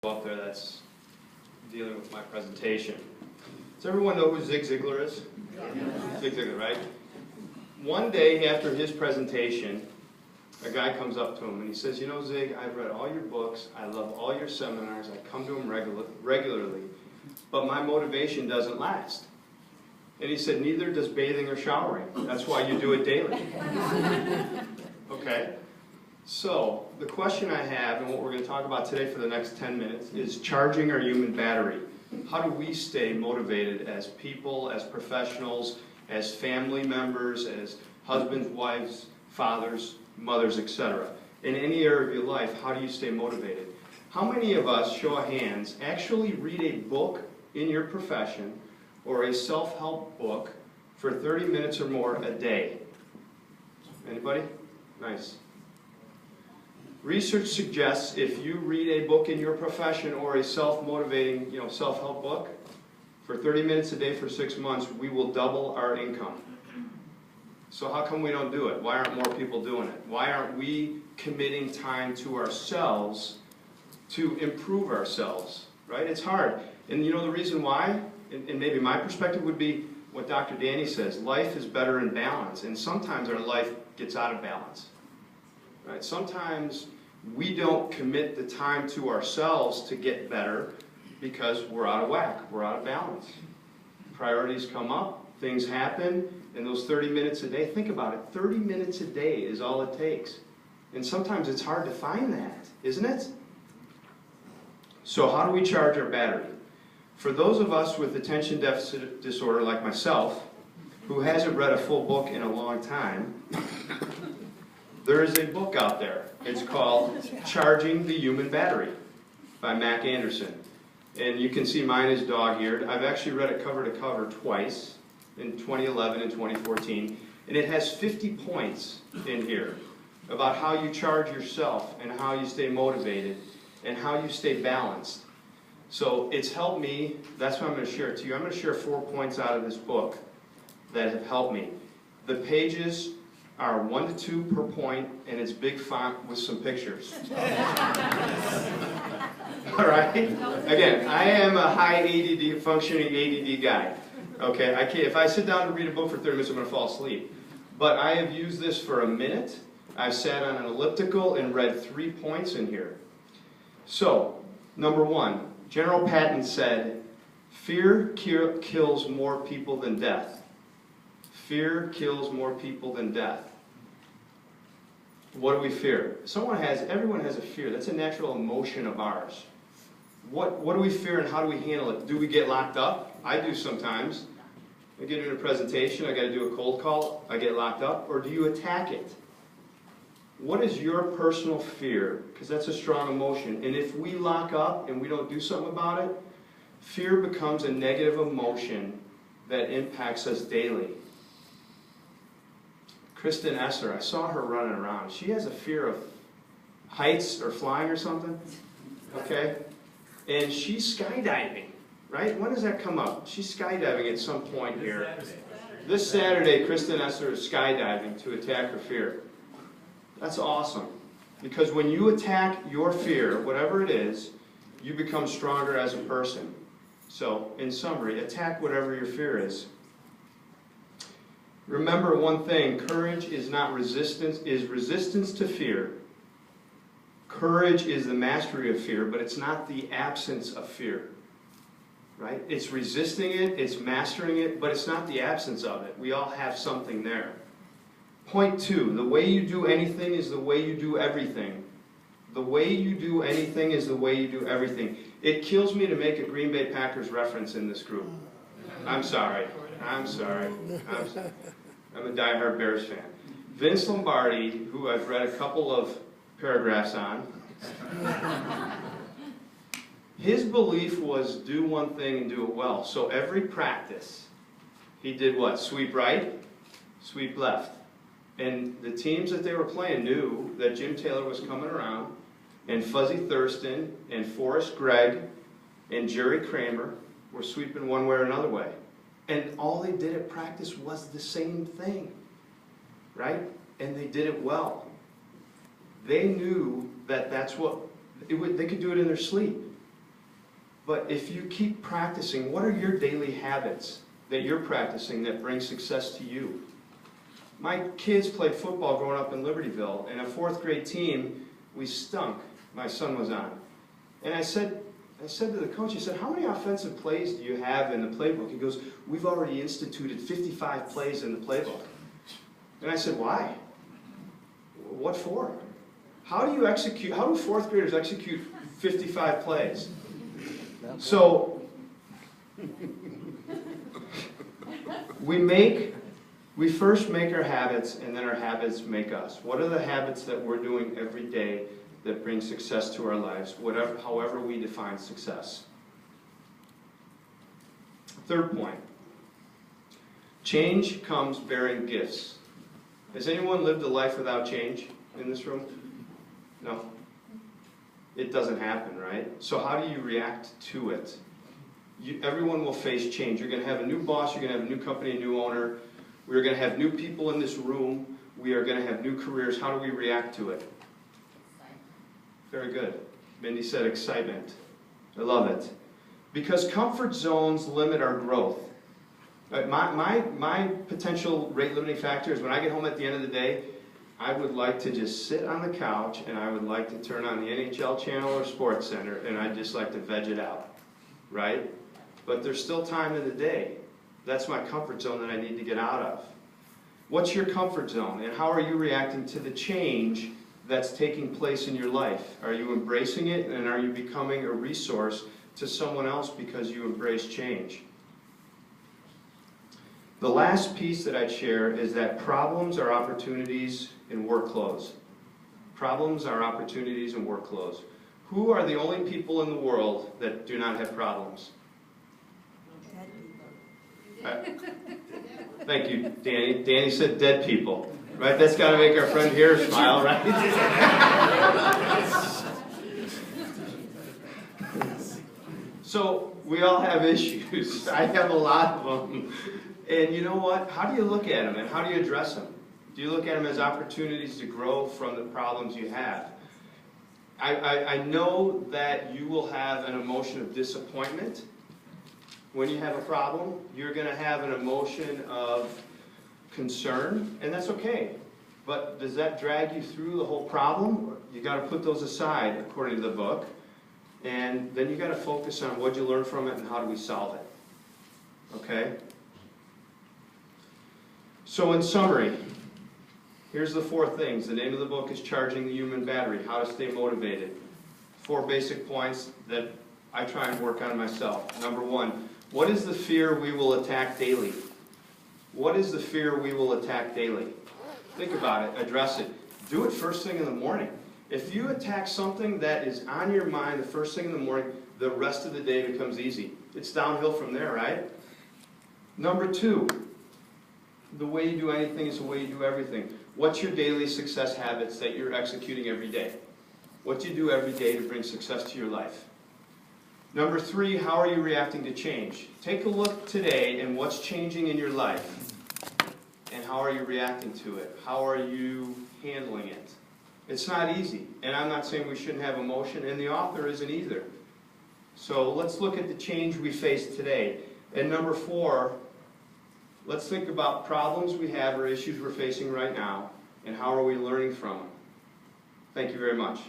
up there that's dealing with my presentation. Does everyone know who Zig Ziglar is? Yeah. Zig Ziglar, right? One day after his presentation, a guy comes up to him and he says, "You know, Zig, I've read all your books, I love all your seminars, I come to them regularly, but my motivation doesn't last." And he said, "Neither does bathing or showering. That's why you do it daily." Okay? So, the question I have, and what we're going to talk about today for the next 10 minutes, is charging our human battery. How do we stay motivated as people, as professionals, as family members, as husbands, wives, fathers, mothers, etc. In any area of your life, how do you stay motivated? How many of us, show of hands, actually read a book in your profession or a self-help book for 30 minutes or more a day? Anybody? Nice. Research suggests if you read a book in your profession or a self-motivating, self-help book for 30 minutes a day for 6 months, we will double our income. So how come we don't do it? Why aren't more people doing it? Why aren't we committing time to ourselves to improve ourselves? Right? It's hard. And you know the reason why? And maybe my perspective would be what Dr. Danny says. Life is better in balance. And sometimes our life gets out of balance. Right? Sometimes we don't commit the time to ourselves to get better because we're out of whack. We're out of balance. Priorities come up. Things happen. And those 30 minutes a day, think about it. 30 minutes a day is all it takes. And sometimes it's hard to find that, isn't it? So how do we charge our battery? For those of us with attention deficit disorder like myself, who hasn't read a full book in a long time, there is a book out there. It's called Charging the Human Battery by Mac Anderson. And you can see mine is dog-eared. I've actually read it cover to cover twice, in 2011 and 2014. And it has 50 points in here about how you charge yourself and how you stay motivated and how you stay balanced. So it's helped me. That's what I'm going to share it to you. I'm going to share 4 points out of this book that have helped me. The pages are 1 to 2 per point, and it's big font with some pictures. All right? Again, I am a high ADD, functioning ADD guy. Okay, if I sit down to read a book for 30 minutes, I'm going to fall asleep. But I have used this for a minute. I've sat on an elliptical and read 3 points in here. So, number 1, General Patton said, "Fear kills more people than death." Fear kills more people than death. What do we fear? Everyone has a fear. That's a natural emotion of ours. What do we fear and how do we handle it? Do we get locked up? I do sometimes. I get in a presentation, I got to do a cold call, I get locked up. Or do you attack it? What is your personal fear? Because that's a strong emotion. And if we lock up and we don't do something about it, fear becomes a negative emotion that impacts us daily. Kristen Esser, I saw her running around. She has a fear of heights or flying or something. Okay? And she's skydiving, right? When does that come up? She's skydiving at some point here. This Saturday, Kristen Esser is skydiving to attack her fear. That's awesome. Because when you attack your fear, whatever it is, you become stronger as a person. So, in summary, attack whatever your fear is. Remember one thing, courage is not resistance, is resistance to fear. Courage is the mastery of fear, but it's not the absence of fear. Right? It's resisting it, it's mastering it, but it's not the absence of it. We all have something there. Point 2, the way you do anything is the way you do everything. The way you do anything is the way you do everything. It kills me to make a Green Bay Packers reference in this group. I'm sorry. I'm a diehard Bears fan. Vince Lombardi, who I've read a couple of paragraphs on, his belief was do one thing and do it well. So every practice, he did what? Sweep right, sweep left. And the teams that they were playing knew that Jim Taylor was coming around, and Fuzzy Thurston, and Forrest Gregg, and Jerry Kramer were sweeping one way or another way. And all they did at practice was the same thing, right? And they did it well. They knew that that's what, they could do it in their sleep. But if you keep practicing, what are your daily habits that you're practicing that bring success to you? My kids played football growing up in Libertyville, and a 4th grade team, we stunk. My son was on. And I said to the coach, he said, how many offensive plays do you have in the playbook? He goes, we've already instituted 55 plays in the playbook. And I said, why? What for? How do 4th graders execute 55 plays? So, we first make our habits, and then our habits make us. What are the habits that we're doing every day that bring success to our lives, however we define success? Third point, change comes bearing gifts. Has anyone lived a life without change in this room? No? It doesn't happen, right? So how do you react to it? Everyone will face change. You're going to have a new boss, you're going to have a new company, a new owner. We're going to have new people in this room. We are going to have new careers. How do we react to it? Very good. Mindy said excitement. I love it. Because comfort zones limit our growth. My potential rate limiting factor is when I get home at the end of the day, I would like to just sit on the couch and I would like to turn on the NHL channel or Sports Center and I'd just like to veg it out, right? But there's still time in the day. That's my comfort zone that I need to get out of. What's your comfort zone and how are you reacting to the change that's taking place in your life? Are you embracing it and are you becoming a resource to someone else because you embrace change? The last piece that I'd share is that problems are opportunities in work clothes. Problems are opportunities in work clothes. Who are the only people in the world that do not have problems? Thank you, Danny. Danny said dead people. Right? That's got to make our friend here smile, right? So, we all have issues. I have a lot of them. And you know what? How do you look at them and how do you address them? Do you look at them as opportunities to grow from the problems you have? I know that you will have an emotion of disappointment when you have a problem. You're going to have an emotion of concern, and that's okay. But does that drag you through the whole problem? You got to put those aside, according to the book, and then you got to focus on what you learn from it and how do we solve it. Okay? So in summary, here's the 4 things. The name of the book is Charging the Human Battery, How to Stay Motivated. 4 basic points that I try and work on myself. Number 1, what is the fear we will attack daily? What is the fear we will attack daily? Think about it, address it. Do it first thing in the morning. If you attack something that is on your mind the first thing in the morning, the rest of the day becomes easy. It's downhill from there, right? Number 2, the way you do anything is the way you do everything. What's your daily success habits that you're executing every day? What do you do every day to bring success to your life? Number 3, how are you reacting to change? Take a look today and what's changing in your life. And how are you reacting to it? How are you handling it? It's not easy. And I'm not saying we shouldn't have emotion, and the author isn't either. So let's look at the change we face today. And number 4, let's think about problems we have or issues we're facing right now, and how are we learning from them. Thank you very much.